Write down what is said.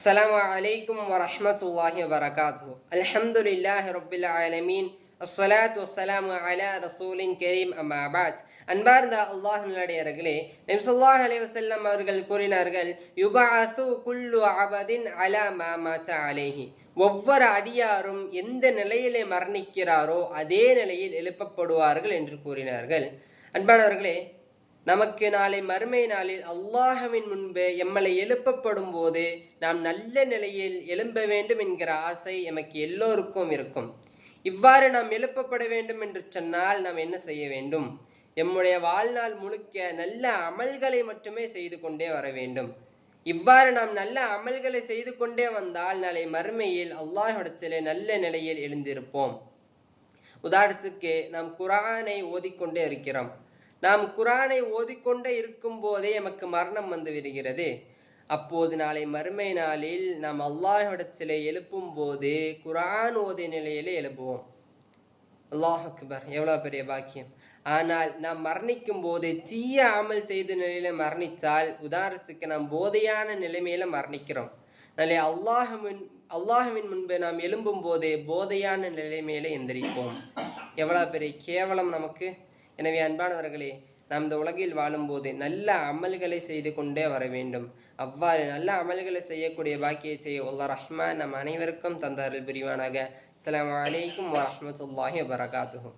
السلام عليكم ورحمة الله وبركاته. الحمد لله رب العالمين. الصلاة والسلام على رسول كريم أما بعد. அன்பார்ந்த அல்லாஹ்வினுடையவர்களே, நபி ஸல்லல்லாஹு அலைஹி வஸல்லம் அவர்கள் கூறினார்கள், யுபஅது குல்லு அபதின் அலா மா மாத அலைஹி. ஒவ்வொரு அடியாரும் எந்த நிலையிலே மரணிக்கிறாரோ அதே நிலையில் எழுப்பப்படுவார்கள் என்று கூறினார்கள். அன்பானவர்களே, நமக்கு நாளை மறுமை நாளில் அல்லாஹ்வின் முன்பு எம்மளை எழுப்பப்படும் போது நாம் நல்ல நிலையில் எழும்ப வேண்டும் என்கிற ஆசை எமக்கு எல்லோருக்கும் இருக்கும். இவ்வாறு நாம் எழுப்பப்பட வேண்டும் என்று சொன்னால் நாம் என்ன செய்ய வேண்டும்? எம்முடைய வாழ்நாள் முழுக்க நல்ல அமல்களை மட்டுமே செய்து கொண்டே வர வேண்டும். இவ்வாறு நாம் நல்ல அமல்களை செய்து கொண்டே வந்தால் நாளை மறுமையில் அல்லாஹ்விடத்திலே நல்ல நிலையில் எழுந்திருப்போம். உதாரணத்துக்கு நாம் குர்ஆனை ஓதிக்கொண்டே இருக்கிறோம். நாம் குர்ஆனை ஓதிக்கொண்டே இருக்கும் போதே எமக்கு மரணம் வந்து விடுகிறது. அப்போது நாளை மறுமை நாளில் நாம் அல்லாஹ்விடத்திலே எழுப்பும் போது குர்ஆன் ஓதிய நிலையிலே எழுப்புவோம். அல்லாஹ் அக்பர், எவ்வளோ பெரிய பாக்கியம்! ஆனால் நாம் மரணிக்கும் போது தீய அமல் செய்த நிலையில மரணித்தால், உதாரணத்துக்கு நாம் போதையான நிலைமையில மரணிக்கிறோம். நாளை அல்லாஹ்வின் முன்பு நாம் எழும்பும் போது போதையான நிலைமையில எந்திரிப்போம். எவ்வளோ பெரிய கேவலம் நமக்கு! எனவே அன்பானவர்களே, நாம் இந்த உலகில் வாழும்போது நல்ல அமல்களை செய்து கொண்டே வர வேண்டும். அவ்வாறு நல்ல அமல்களை செய்யக்கூடிய பாக்கியத்தை அல்லாஹ் ரஹ்மான் நம் அனைவருக்கும் தந்தருள் புரிவானாக. அஸ்ஸலாமு அலைக்கும் வரஹ்மத்துல்லாஹி வபரகாத்துஹு.